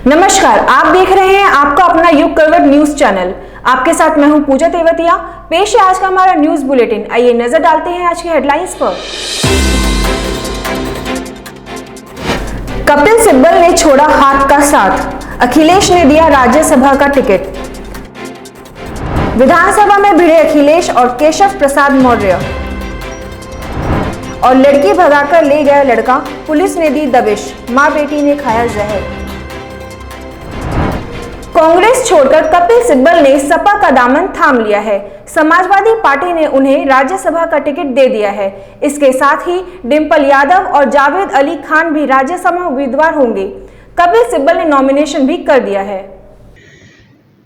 नमस्कार, आप देख रहे हैं आपका अपना युग करवट न्यूज चैनल। आपके साथ मैं हूं पूजा तेवतिया। पेश है आज का हमारा न्यूज बुलेटिन। आइए नजर डालते हैं आज की हेडलाइंस पर। कपिल सिब्बल ने छोड़ा हाथ का साथ, अखिलेश ने दिया राज्यसभा का टिकट। विधानसभा में भिड़े अखिलेश और केशव प्रसाद मौर्य। और लड़की भगाकर ले गया लड़का, पुलिस ने दी दबिश, मां बेटी ने खाया जहर। कांग्रेस छोड़कर कपिल सिब्बल ने सपा का दामन थाम लिया है। समाजवादी पार्टी ने उन्हें राज्यसभा का टिकट दे दिया है। इसके साथ ही डिंपल यादव और जावेद अली खान भी राज्यसभा उम्मीदवार होंगे। कपिल सिब्बल ने नॉमिनेशन भी कर दिया है।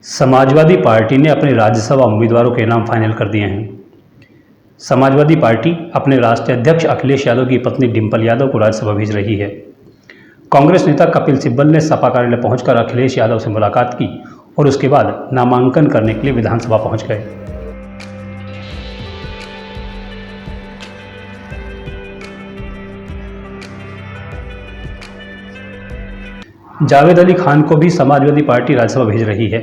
समाजवादी पार्टी ने अपने राज्यसभा उम्मीदवारों के नाम फाइनल कर दिए हैं। समाजवादी पार्टी अपने राष्ट्रीय अध्यक्ष अखिलेश यादव की पत्नी डिंपल यादव को राज्यसभा भेज रही है। कांग्रेस नेता कपिल सिब्बल ने सपा कार्यालय पहुंचकर अखिलेश यादव से मुलाकात की और उसके बाद नामांकन करने के लिए विधानसभा पहुंच गए। जावेद अली खान को भी समाजवादी पार्टी राज्यसभा भेज रही है।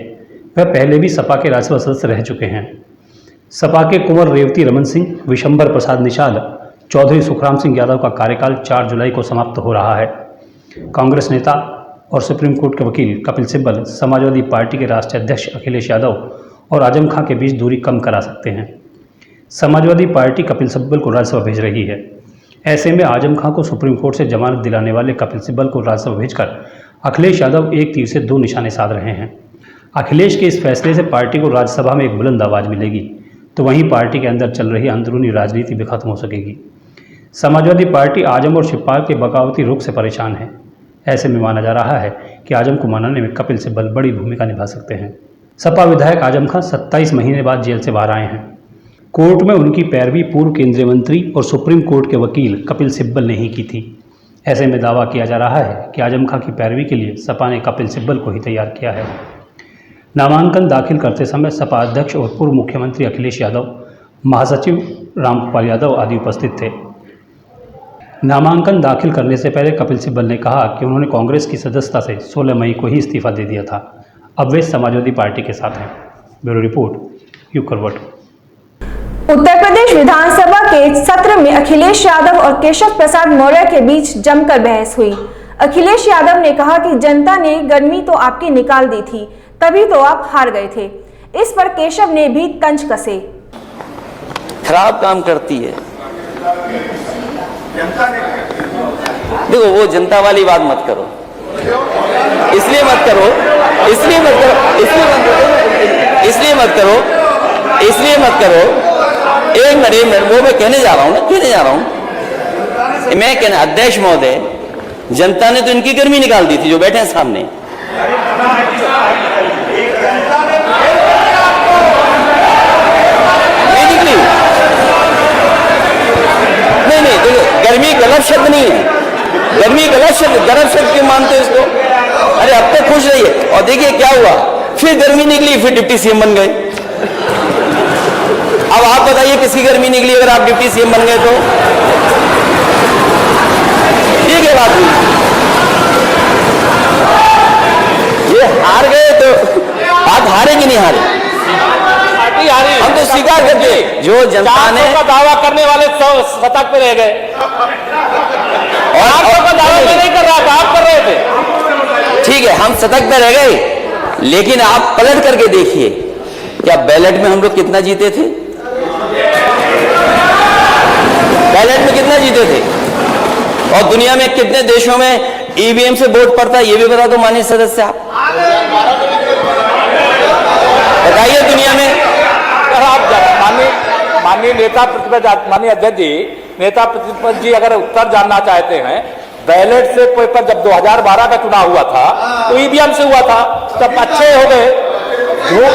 वह पहले भी सपा के राज्यसभा सदस्य रह चुके हैं। सपा के कुंवर रेवती रमन सिंह, विशंबर प्रसाद निषाद, चौधरी सुखराम सिंह यादव का कार्यकाल 4 जुलाई को समाप्त हो रहा है। कांग्रेस नेता और सुप्रीम कोर्ट के वकील कपिल सिब्बल समाजवादी पार्टी के राष्ट्रीय अध्यक्ष अखिलेश यादव और आजम खां के बीच दूरी कम करा सकते हैं। समाजवादी पार्टी कपिल सिब्बल को राज्यसभा भेज रही है। ऐसे में आजम खां को सुप्रीम कोर्ट से जमानत दिलाने वाले कपिल सिब्बल को राज्यसभा भेजकर अखिलेश यादव एक तीर से 2 निशाने साध रहे हैं। अखिलेश के इस फैसले से पार्टी को राज्यसभा में एक बुलंद आवाज़ मिलेगी, तो वहीं पार्टी के अंदर चल रही अंदरूनी राजनीति भी खत्म हो सकेगी। समाजवादी पार्टी आजम और शिवपाल के बगावती रुख से परेशान है। ऐसे में माना जा रहा है कि आजम को मनाने में कपिल सिब्बल बड़ी भूमिका निभा सकते हैं। सपा विधायक आजम खां 27 महीने बाद जेल से बाहर आए हैं। कोर्ट में उनकी पैरवी पूर्व केंद्रीय मंत्री और सुप्रीम कोर्ट के वकील कपिल सिब्बल ने ही की थी। ऐसे में दावा किया जा रहा है कि आजम खां की पैरवी के लिए सपा ने कपिल सिब्बल को ही तैयार किया है। नामांकन दाखिल करते समय सपा अध्यक्ष और पूर्व मुख्यमंत्री अखिलेश यादव, महासचिव रामगोपाल यादव आदि उपस्थित थे। नामांकन दाखिल करने से पहले कपिल सिब्बल ने कहा कि उन्होंने कांग्रेस की सदस्यता से 16 मई को ही इस्तीफा दे दिया था। अब वे समाजवादी पार्टी के साथ हैं। ब्यूरो रिपोर्ट, युग करवट। उत्तर प्रदेश विधानसभा के सत्र में अखिलेश यादव और केशव प्रसाद मौर्य के बीच जमकर बहस हुई। अखिलेश यादव ने कहा कि जनता ने गर्मी तो आपकी निकाल दी थी, तभी तो आप हार गए थे। इस पर केशव ने भी तंज कसे। खराब काम करती है। देखो, वो जनता वाली बात मत करो, इसलिए मत करो, इसलिए मत करो, इसलिए मत करो, इसलिए मत करो। एक मिनट, वो मैं कहने जा रहा हूँ ना, कहने जा रहा हूँ। मैं कहना, अध्यक्ष महोदय, जनता ने तो इनकी गर्मी निकाल दी थी जो बैठे हैं सामने। नहीं, देखो, गर्मी गलत शब्द नहीं है। गर्मी गलत शब्द, गलत शब्द क्यों मानते हो इसको? अरे अब तो खुश रहिए। और देखिए क्या हुआ, फिर गर्मी निकली, फिर डिप्टी सीएम बन गए। अब आप बताइए किसकी गर्मी निकली अगर आप डिप्टी सीएम बन गए तो? ये क्या बात हुई? ये हार गए तो आप हारे कि नहीं हारे? हम तो स्वीकार करते, जो जनता ने का दावा करने वाले सतर्क पे रह गए और आप का दावा मैं नहीं कर रहा था, आप कर रहे थे। ठीक है, हम सतर्क पे रह गए, लेकिन आप पलट करके देखिए, क्या बैलेट में हम लोग कितना जीते थे? बैलेट में कितना जीते थे? और दुनिया में कितने देशों में ईवीएम से वोट पड़ता है, ये भी बता दो माननीय सदस्य आप। बताइए दुनिया में। माननीय नेता प्रतिपक्ष, माननीय अध्यक्ष जी, नेता प्रतिपक्ष जी अगर उत्तर जानना चाहते हैं, बैलेट से पेपर जब 2012 का चुनाव हुआ था तो ईवीएम से हुआ था, तब अच्छे हो गए।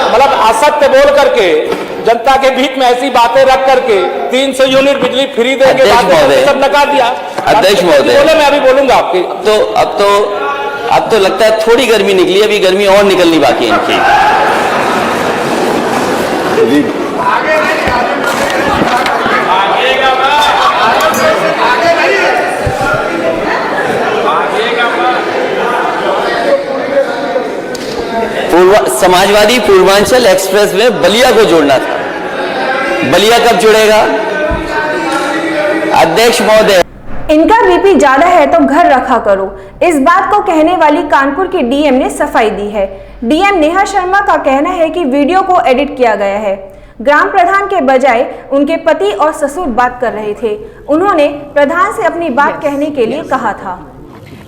मतलब असत्य बोल करके, जनता के बीच में ऐसी बातें रख करके 300 यूनिट बिजली फ्री देंगे, सब नकार दिया। अध्यक्ष महोदय बोले, मैं अभी बोलूंगा आपकी। अब तो लगता है थोड़ी गर्मी निकली, अभी गर्मी और निकलनी बाकी है इनकी। समाजवादी पूर्वांचल एक्सप्रेस में बलिया को जोड़ना था। बलिया कब जुड़ेगा? अध्यक्ष महोदय, इनका बीपी ज्यादा है तो घर रखा करो, इस बात को कहने वाली कानपुर के डीएम ने सफाई दी है। डीएम नेहा शर्मा का कहना है कि वीडियो को एडिट किया गया है। ग्राम प्रधान के बजाय उनके पति और ससुर बात कर रहे थे। उन्होंने प्रधान से अपनी बात कहने के लिए कहा था।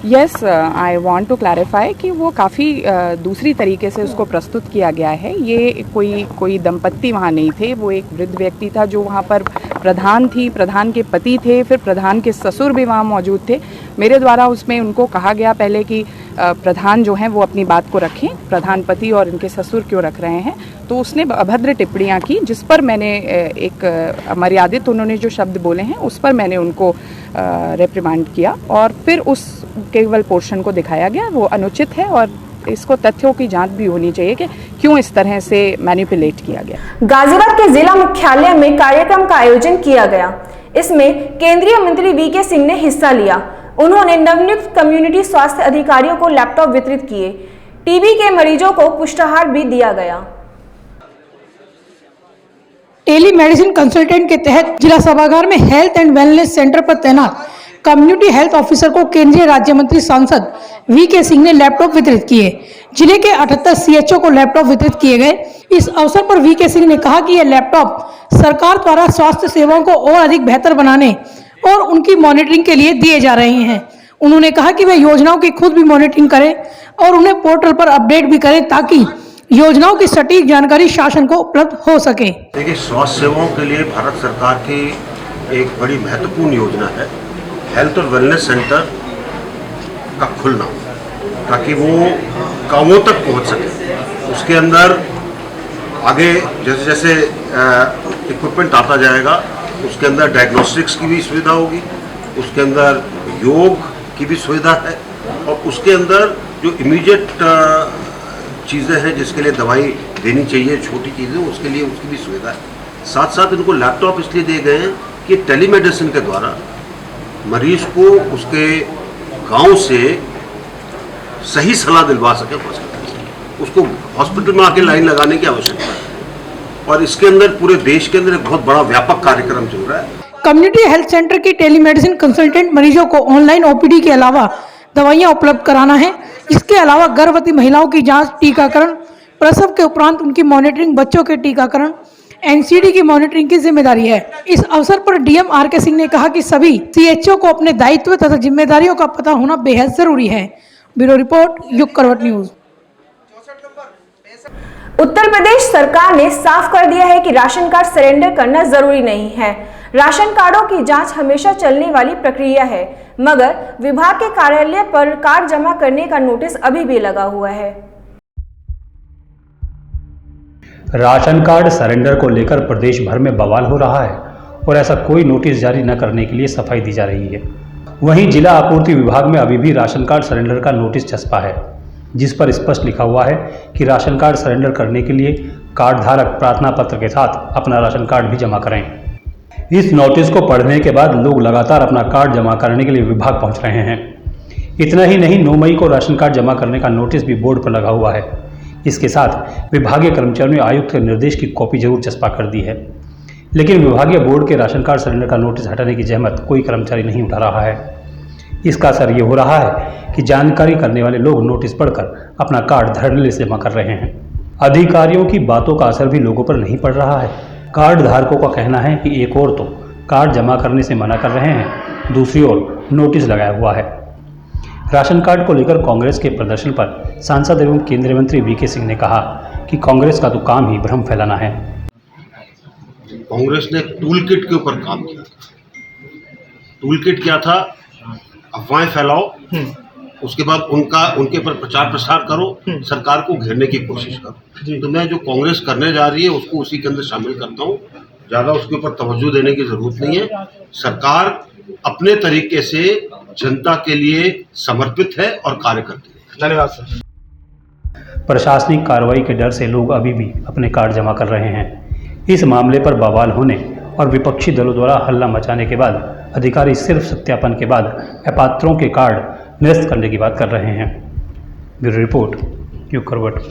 Yes, I want to clarify कि वो काफ़ी दूसरी तरीके से उसको प्रस्तुत किया गया है। ये कोई दंपत्ति वहाँ नहीं थे, वो एक वृद्ध व्यक्ति था जो वहाँ पर प्रधान थी, प्रधान के पति थे, फिर प्रधान के ससुर भी वहाँ मौजूद थे। मेरे द्वारा उसमें उनको कहा गया पहले कि प्रधान जो हैं वो अपनी बात को रखें, प्रधान पति और इनके ससुर क्यों रख रहे हैं। तो उसने अभद्र टिप्पणियाँ की, जिस पर मैंने एक अमर्यादित उन्होंने जो शब्द बोले हैं उस पर मैंने उनको रिप्रिमांड किया और फिर उस केवल पोर्शन को दिखाया गया। वो अनुचित है और इसको तथ्यों की जांच भी होनी चाहिए कि क्यों इस तरह से मैनिपुलेट किया गया। गाजियाबाद के जिला मुख्यालय में कार्यक्रम का आयोजन किया गया। इसमें केंद्रीय मंत्री वीके सिंह ने हिस्सा लिया। उन्होंने नवनियुक्त कम्युनिटी स्वास्थ्य अधिकारियों को लैपटॉप वितरित किए। टीबी के मरीजों को पुष्टाहार भी दिया गया। टेली मेडिसिन कंसल्टेंट के तहत जिला सभागार में हेल्थ एंड वेलनेस सेंटर पर तैनात कम्युनिटी हेल्थ ऑफिसर को केंद्रीय राज्य मंत्री सांसद वीके सिंह ने लैपटॉप वितरित किए। जिले के 78 सीएचओ को लैपटॉप वितरित किए गए। इस अवसर पर वीके सिंह ने कहा कि यह लैपटॉप सरकार द्वारा स्वास्थ्य सेवाओं को और अधिक बेहतर बनाने और उनकी मॉनिटरिंग के लिए दिए जा रहे हैं। उन्होंने कहा कि वे योजनाओं की खुद भी मॉनिटरिंग करें और उन्हें पोर्टल पर अपडेट भी करें ताकि योजनाओं की सटीक जानकारी शासन को उपलब्ध हो सके। देखिए, स्वास्थ्य सेवाओं के लिए भारत सरकार की एक बड़ी महत्वपूर्ण योजना है हेल्थ और वेलनेस सेंटर का खुलना, ताकि वो गांवों तक पहुंच सके। उसके अंदर आगे जैसे जैसे इक्विपमेंट आता जाएगा उसके अंदर डायग्नोस्टिक्स की भी सुविधा होगी, उसके अंदर योग की भी सुविधा है और उसके अंदर जो इमीडिएट चीज़ें हैं जिसके लिए दवाई देनी चाहिए, छोटी चीज़ें, उसके लिए उसकी भी सुविधा है। साथ साथ इनको लैपटॉप इसलिए दिए गए हैं कि टेलीमेडिसिन के द्वारा मरीज को उसके गांव से सही सलाह दिलवा सके हॉस्पिटल से, उसको हॉस्पिटल में आके लाइन लगाने की आवश्यकता है। और इसके अंदर पूरे देश के अंदर एक बहुत बड़ा व्यापक कार्यक्रम चल रहा है। कम्युनिटी हेल्थ सेंटर की टेलीमेडिसिन कंसल्टेंट मरीजों को ऑनलाइन ओपीडी के अलावा दवाइयां उपलब्ध कराना है। इसके अलावा गर्भवती महिलाओं की जांच, टीकाकरण, प्रसव के उपरांत उनकी मॉनिटरिंग, बच्चों के टीकाकरण, एनसीडी की मॉनिटरिंग की जिम्मेदारी है। इस अवसर पर डीएम आरके सिंह ने कहा कि सभी सीएचओ को अपने दायित्व तथा जिम्मेदारियों का पता होना बेहद जरूरी है। ब्यूरो रिपोर्ट, युग करवट न्यूज। उत्तर प्रदेश सरकार ने साफ कर दिया है कि राशन कार्ड सरेंडर करना जरूरी नहीं है। राशन कार्डों की जांच हमेशा चलने वाली प्रक्रिया है, मगर विभाग के कार्यालय पर कार्ड जमा करने का नोटिस अभी भी लगा हुआ है। राशन कार्ड सरेंडर को लेकर प्रदेश भर में बवाल हो रहा है और ऐसा कोई नोटिस जारी न करने के लिए सफाई दी जा रही है। वहीं जिला आपूर्ति विभाग में अभी भी राशन कार्ड सरेंडर का नोटिस चस्पा है, जिस पर स्पष्ट लिखा हुआ है कि राशन कार्ड सरेंडर करने के लिए कार्ड धारक प्रार्थना पत्र के साथ अपना राशन कार्ड भी जमा करें। इस नोटिस को पढ़ने के बाद लोग लगातार अपना कार्ड जमा करने के लिए विभाग पहुंच रहे हैं। इतना ही नहीं, 9 मई को राशन कार्ड जमा करने का नोटिस भी बोर्ड पर लगा हुआ है। इसके साथ विभागीय कर्मचारियों ने आयुक्त के निर्देश की कॉपी जरूर चस्पा कर दी है, लेकिन विभागीय बोर्ड के राशन कार्ड सरेंडर का नोटिस हटाने की जहमत कोई कर्मचारी नहीं उठा रहा है। इसका असर ये हो रहा है कि जानकारी करने वाले लोग नोटिस पढ़कर अपना कार्ड धड़ल्ले से जमा कर रहे हैं। अधिकारियों की बातों का असर भी लोगों पर नहीं पड़ रहा है। कार्ड धारकों का कहना है कि एक ओर तो कार्ड जमा करने से मना कर रहे हैं, दूसरी ओर नोटिस लगाया हुआ है। राशन कार्ड को लेकर कांग्रेस के प्रदर्शन पर सांसद एवं केंद्रीय मंत्री वीके सिंह ने कहा कि कांग्रेस का तो काम ही भ्रम फैलाना है। कांग्रेस ने टूल किट के ऊपर काम किया। टूल किट क्या था? अफवाहें फैलाओ, उसके बाद उनके पर प्रचार प्रसार करो, सरकार को घेरने की कोशिश करो। तो मैं जो कांग्रेस करने जा रही है उसको उसी के अंदर शामिल करता हूँ। ज़्यादा उसके ऊपर तवज्जो देने की जरूरत नहीं है। सरकार अपने तरीके से जनता के लिए समर्पित है और कार्य करती है। धन्यवाद सर। प्रशासनिक कार्रवाई के डर से लोग अभी भी अपने कार्ड जमा कर रहे हैं। इस मामले पर बवाल होने और विपक्षी दलों द्वारा हल्ला मचाने के बाद अधिकारी सिर्फ सत्यापन के बाद अपात्रों के कार्ड निरस्त करने की बात कर रहे हैं। ब्यूरो रिपोर्ट, युग करवट।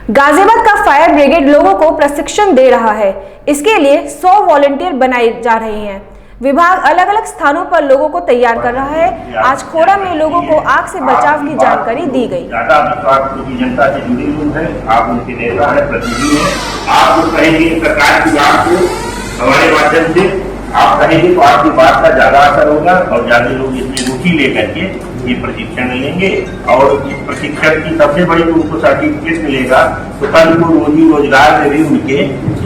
गाजियाबाद का फायर ब्रिगेड लोगों को प्रशिक्षण दे रहा है। इसके लिए 100 वॉलंटियर बनाए जा रहे हैं। विभाग अलग अलग स्थानों पर लोगों को तैयार कर रहा है। आज खोड़ा में लोगों को आग से बचाव की जानकारी दी गई। ज्यादा विश्वास क्योंकि जनता से जुड़ी हुई है, आप उनके नेता है, प्रतिनिधि है। आप जो कहेंगे सरकार की बात को हमारे माध्यम से आप कहेंगे तो आपकी बात का ज्यादा असर होगा और ज्यादा लोग इसमें रुचि लेकर के ये प्रशिक्षण लेंगे और इस प्रशिक्षण की सबसे बड़ी उनको सर्टिफिकेट मिलेगा तो कल को रोजी रोजगार में भी उनके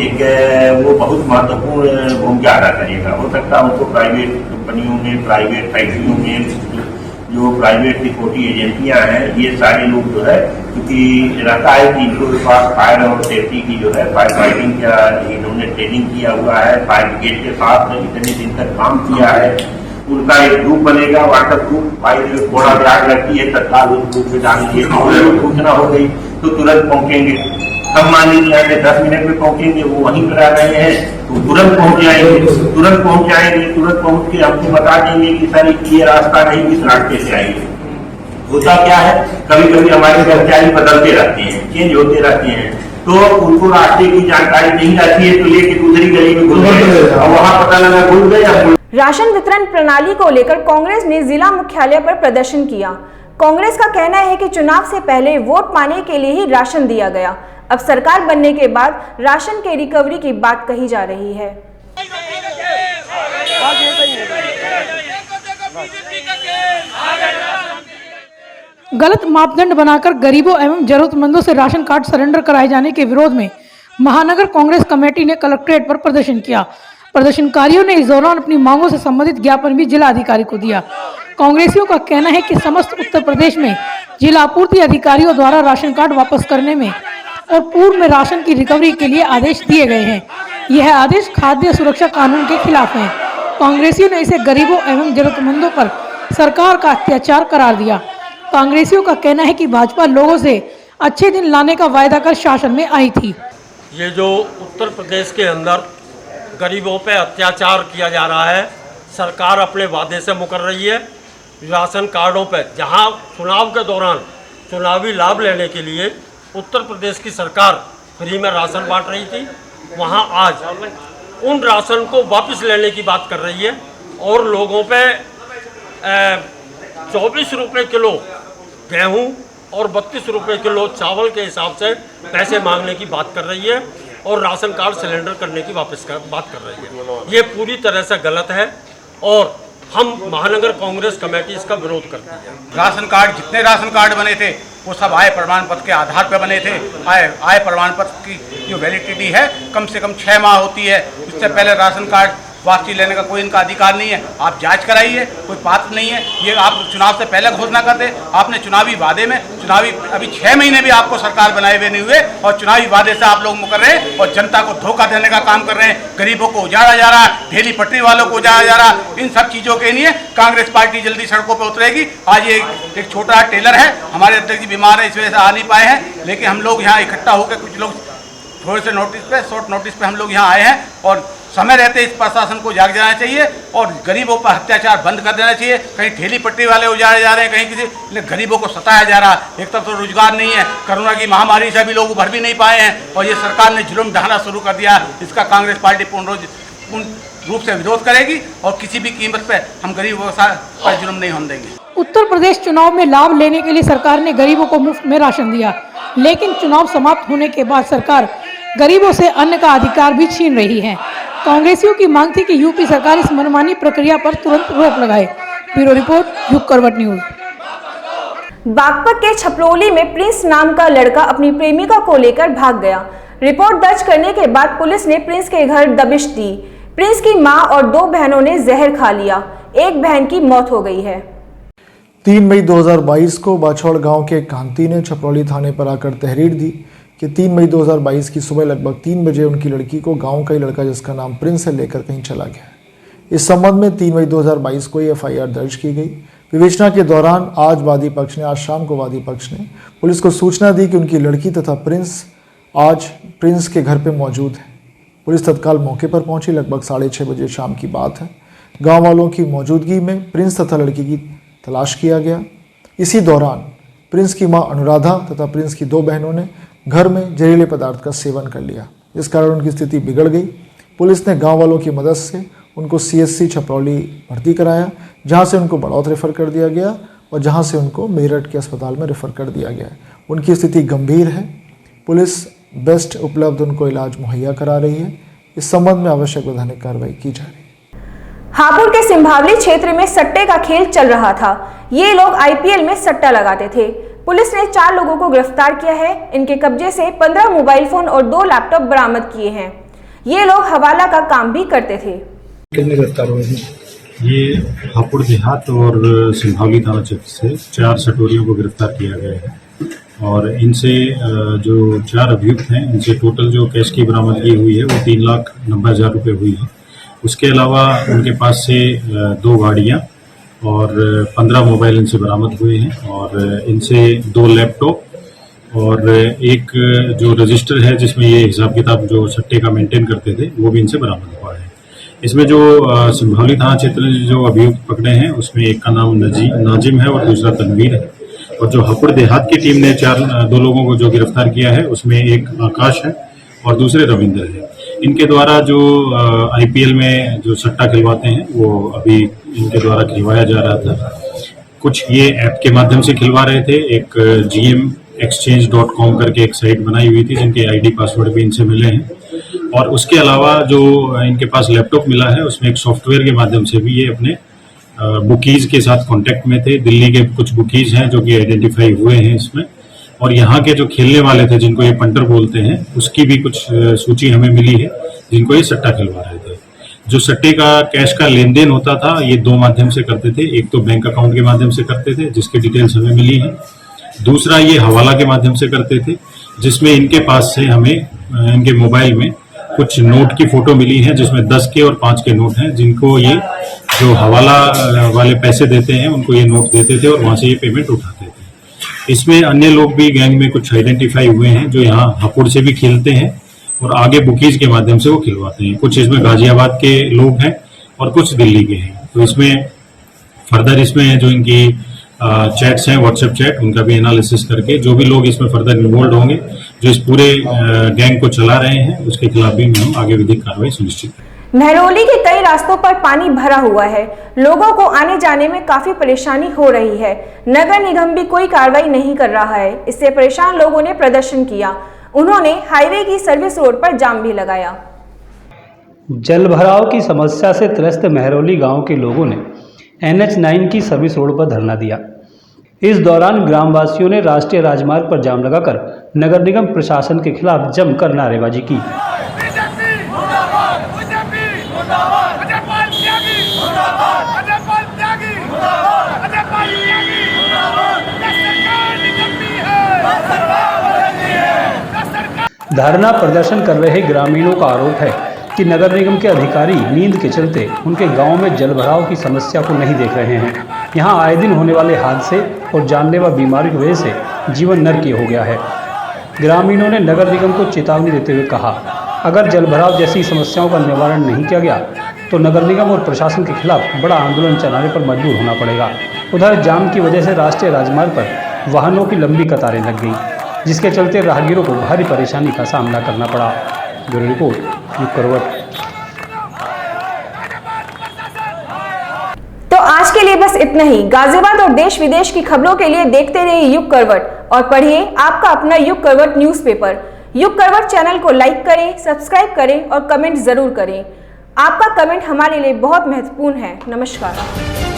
एक वो बहुत महत्वपूर्ण भूमिका अदा करेगा। हो सकता है उनको प्राइवेट कंपनियों में, प्राइवेट फैक्ट्रियों में, जो प्राइवेट सिक्योरिटी एजेंसियां हैं, ये सारे लोग जो है क्योंकि रहता है कि इनको पास फायर और सेफ्टी की जो है फायर फाइटिंग का इन्होंने ट्रेनिंग किया हुआ है, फायर ब्रिगेड के साथ इतने दिन तक काम किया है, उनका एक ग्रुप बनेगा, व्हाट्सएप ग्रुप। फायर थोड़ा भी आग लगती है तत्काल उस ग्रुप में डालेंगे, सूचना हो गई तो तुरंत पहुंचेंगे। हम मान लीजिए यहाँ 10 मिनट में पहुंचेंगे, वो वहीं पर आ रहे हैं तो तुरंत पहुंच जाएंगे, तुरंत पहुंच के हमको बता देंगे कि सर ये रास्ता नहीं, इस रास्ते से आइए। होता क्या है, कभी कभी हमारे कर्मचारी बदलते रहते हैं, चेंज होते रहते हैं, तो उनको रास्ते की जानकारी नहीं रहती है तो लेके दूसरी गली में घुस गए और वहाँ पता लगा घुस गए। राशन वितरण प्रणाली को लेकर कांग्रेस ने जिला मुख्यालय पर प्रदर्शन किया। कांग्रेस का कहना है कि चुनाव से पहले वोट पाने के लिए ही राशन दिया गया। अब सरकार बनने के बाद राशन के रिकवरी की बात कही जा रही है। गलत मापदंड बनाकर गरीबों एवं जरूरतमंदों से राशन कार्ड सरेंडर कराए जाने के विरोध में महानगर कांग्रेस कमेटी ने कलेक्ट्रेट पर प्रदर्शन किया। प्रदर्शनकारियों ने इस दौरान अपनी मांगों से संबंधित ज्ञापन भी जिला अधिकारी को दिया। कांग्रेसियों का कहना है कि समस्त उत्तर प्रदेश में जिला आपूर्ति अधिकारियों द्वारा राशन कार्ड वापस करने में और पूर्व में राशन की रिकवरी के लिए आदेश दिए गए हैं। यह आदेश खाद्य सुरक्षा कानून के खिलाफ है। कांग्रेसियों ने इसे गरीबों एवं जरूरतमंदों पर सरकार का अत्याचार करार दिया। कांग्रेसियों का कहना है कि भाजपा लोगों से अच्छे दिन लाने का वायदा कर शासन में आई थी। ये जो उत्तर प्रदेश के अंदर गरीबों पे अत्याचार किया जा रहा है, सरकार अपने वादे से मुकर रही है। राशन कार्डों पे जहां चुनाव के दौरान चुनावी लाभ लेने के लिए उत्तर प्रदेश की सरकार फ्री में राशन बांट रही थी, वहां आज उन राशन को वापस लेने की बात कर रही है और लोगों पे 24 रुपये किलो गेहूं और 32 रुपये किलो चावल के हिसाब से पैसे मांगने की बात कर रही है और राशन कार्ड सिलेंडर करने की बात कर रही है। ये पूरी तरह से गलत है और हम महानगर कांग्रेस कमेटी इसका विरोध करती है। राशन कार्ड, जितने राशन कार्ड बने थे वो सब आय प्रमाण पत्र के आधार पर बने थे। आय प्रमाण पत्र की जो वैलिडिटी है कम से कम 6 माह होती है। इससे पहले राशन कार्ड वापसी लेने का कोई इनका अधिकार नहीं है। आप जांच कराइए, कोई पात्र नहीं है। ये आप चुनाव से पहले घोषणा करते, आपने चुनावी वादे में अभी 6 महीने भी आपको सरकार बनाए हुए नहीं हुए और चुनावी वादे से आप लोग मुकर रहे हैं और जनता को धोखा देने का काम कर रहे हैं। गरीबों को उजाड़ा जा रहा है, ढेली पटरी वालों को उजाड़ा जा रहा है। इन सब चीज़ों के लिए कांग्रेस पार्टी जल्दी सड़कों पर उतरेगी। आज ये एक छोटा टेलर है, हमारे अध्यक्ष जी बीमार है, इस वजह से आ नहीं पाए हैं, लेकिन हम लोग यहाँ इकट्ठा होकर कुछ लोग थोड़े से शॉर्ट नोटिस पे हम लोग यहाँ आए हैं और समय रहते इस प्रशासन को जाग जाना चाहिए और गरीबों पर अत्याचार बंद कर देना चाहिए। कहीं ठेली पट्टी वाले उजाड़े जा रहे हैं, कहीं किसी गरीबों को सताया जा रहा है। एक तरफ तो रोजगार नहीं है, कोरोना की महामारी से अभी लोग उभर भी नहीं पाए हैं और ये सरकार ने जुल्म ढाना शुरू कर दिया। इसका कांग्रेस पार्टी पूर्ण रूप से विरोध करेगी और किसी भी कीमत पर हम गरीबों पर जुल्म नहीं होने देंगे। उत्तर प्रदेश चुनाव में लाभ लेने के लिए सरकार ने गरीबों को मुफ्त में राशन दिया, लेकिन चुनाव समाप्त होने के बाद सरकार गरीबों से अन्न का अधिकार भी छीन रही है। कांग्रेसियों की मांग थी कि यूपी सरकार इस मनमानी प्रक्रिया पर तुरंत रोक लगाए। ब्यूरो रिपोर्ट, युग करवट न्यूज। बागपत के छपरोली में प्रिंस नाम का लड़का अपनी प्रेमिका को लेकर भाग गया। रिपोर्ट दर्ज करने के बाद पुलिस ने प्रिंस के घर दबिश दी। प्रिंस की मां और 2 बहनों ने जहर खा लिया। एक बहन की मौत हो गई है। 3 मई 2022 को बाछौड़ गांव के कांति ने छपरौली थाने पर आकर तहरीर दी कि 3 मई 2022 की सुबह लगभग 3 बजे उनकी लड़की को गांव का ही लड़का जिसका नाम प्रिंस है लेकर कहीं चला गया। इस संबंध में 3 मई 2022 को एफआईआर दर्ज की गई। विवेचना के दौरान आज शाम को वादी पक्ष ने पुलिस को सूचना दी कि उनकी लड़की तथा प्रिंस आज प्रिंस के घर पर मौजूद है। पुलिस तत्काल मौके पर पहुंची। लगभग 6:30 बजे शाम की बात है। गाँव वालों की मौजूदगी में प्रिंस तथा लड़की की तलाश किया गया। इसी दौरान प्रिंस की मां अनुराधा तथा प्रिंस की 2 बहनों ने घर में जहरीले पदार्थ का सेवन कर लिया, जिस कारण उनकी स्थिति बिगड़ गई। पुलिस ने गांव वालों की मदद से उनको CSC छपरौली भर्ती कराया, जहां से उनको बड़ौत रेफर कर दिया गया और जहां से उनको मेरठ के अस्पताल में रेफर कर दिया गया है। उनकी स्थिति गंभीर है। पुलिस बेस्ट उपलब्ध उनको इलाज मुहैया करा रही है। इस संबंध में आवश्यक वैधानिक कार्रवाई की जा रही है। हापुड़ के सिंभावली क्षेत्र में सट्टे का खेल चल रहा था। ये लोग IPL में सट्टा लगाते थे। पुलिस ने 4 लोगों को गिरफ्तार किया है। इनके कब्जे से 15 मोबाइल फोन और 2 लैपटॉप बरामद किए हैं। ये लोग हवाला का काम भी करते थे। कितने गिरफ्तार हुए हैं? ये हापुड़ देहात और सिंभावली थाना क्षेत्र से 4 सटोरियों को गिरफ्तार किया गया है और इनसे जो 4 अभियुक्त हैं, इनसे टोटल जो कैश की बरामदगी हुई है वो 3,90,000 रुपये हुई है। उसके अलावा उनके पास से 2 गाड़ियाँ और 15 मोबाइल इनसे बरामद हुए हैं और इनसे 2 लैपटॉप और एक जो रजिस्टर है जिसमें ये हिसाब किताब जो सट्टे का मेंटेन करते थे वो भी इनसे बरामद हुआ है। इसमें जो सिंभावली थाना क्षेत्र में जो अभियुक्त पकड़े हैं उसमें एक का नाम नाजिम है और दूसरा तनवीर है। और जो हापुड़ देहात की टीम ने 2 लोगों को जो गिरफ्तार किया है उसमें एक आकाश है और दूसरे रविंदर है। इनके द्वारा जो IPL में जो सट्टा खिलवाते हैं वो अभी इनके द्वारा खिलवाया जा रहा था। कुछ ये ऐप के माध्यम से खिलवा रहे थे। एक gmexchange.com करके एक साइट बनाई हुई थी जिनके ID पासवर्ड भी इनसे मिले हैं और उसके अलावा जो इनके पास लैपटॉप मिला है उसमें एक सॉफ्टवेयर के माध्यम से भी ये अपने बुकीज़ के साथ कांटेक्ट में थे। दिल्ली के कुछ बुकीज़ हैं जो कि आइडेंटिफाई हुए हैं इसमें और यहाँ के जो खेलने वाले थे जिनको ये पंटर बोलते हैं उसकी भी कुछ सूची हमें मिली है जिनको ये सट्टा खिलवा रहे थे। जो सट्टे का कैश का लेन देन होता था ये 2 माध्यम से करते थे। एक तो बैंक अकाउंट के माध्यम से करते थे जिसकी डिटेल्स हमें मिली है। दूसरा ये हवाला के माध्यम से करते थे जिसमें इनके पास से हमें इनके मोबाइल में कुछ नोट की फोटो मिली है जिसमें 10 के और 5 के नोट हैं जिनको ये जो हवाला वाले पैसे देते हैं उनको ये नोट देते थे और वहां से ये पेमेंट उठाते थे। इसमें अन्य लोग भी गैंग में कुछ आइडेंटिफाई हुए हैं जो यहाँ हापुड़ से भी खेलते हैं और आगे बुकीज के माध्यम से वो खिलवाते हैं। कुछ इसमें गाजियाबाद के लोग हैं और कुछ दिल्ली के हैं। तो इसमें फर्दर इसमें जो इनकी चैट्स हैं व्हाट्सएप चैट उनका भी एनालिसिस करके जो भी लोग इसमें फर्दर इन्वॉल्व होंगे जो इस पूरे गैंग को चला रहे हैं उसके खिलाफ भी हम आगे विधिक कार्रवाई सुनिश्चित करें। महरौली के कई रास्तों पर पानी भरा हुआ है। लोगों को आने जाने में काफी परेशानी हो रही है। नगर निगम भी कोई कार्रवाई नहीं कर रहा है। इससे परेशान लोगों ने प्रदर्शन किया। उन्होंने हाईवे की सर्विस रोड पर जाम भी लगाया। जल भराव की समस्या से त्रस्त महरौली गांव के लोगों ने NH9 की सर्विस रोड पर धरना दिया। इस दौरान ग्रामवासियों ने राष्ट्रीय राजमार्ग पर जाम लगाकर नगर निगम प्रशासन के खिलाफ जमकर नारेबाजी की। धरना प्रदर्शन कर रहे ग्रामीणों का आरोप है कि नगर निगम के अधिकारी नींद के चलते उनके गांव में जलभराव की समस्या को नहीं देख रहे हैं। यहां आए दिन होने वाले हादसे और जानलेवा बीमारी की वजह से जीवन नरकीय हो गया है। ग्रामीणों ने नगर निगम को चेतावनी देते हुए कहा, अगर जलभराव जैसी समस्याओं का निवारण नहीं किया गया तो नगर निगम और प्रशासन के खिलाफ बड़ा आंदोलन चलाने पर मजबूर होना पड़ेगा। उधर जाम की वजह से राष्ट्रीय राजमार्ग पर वाहनों की लंबी कतारें लग गई, जिसके चलते राहगीरों को भारी परेशानी का सामना करना पड़ा। ब्यूरो रिपोर्ट, युग करवट। तो आज के लिए बस इतना ही। गाजियाबाद और देश विदेश की खबरों के लिए देखते रहिए युग करवट और पढ़िए आपका अपना युग करवट न्यूज़पेपर। युग करवट चैनल को लाइक करें, सब्सक्राइब करें और कमेंट जरूर करें। आपका कमेंट हमारे लिए बहुत महत्वपूर्ण है। नमस्कार।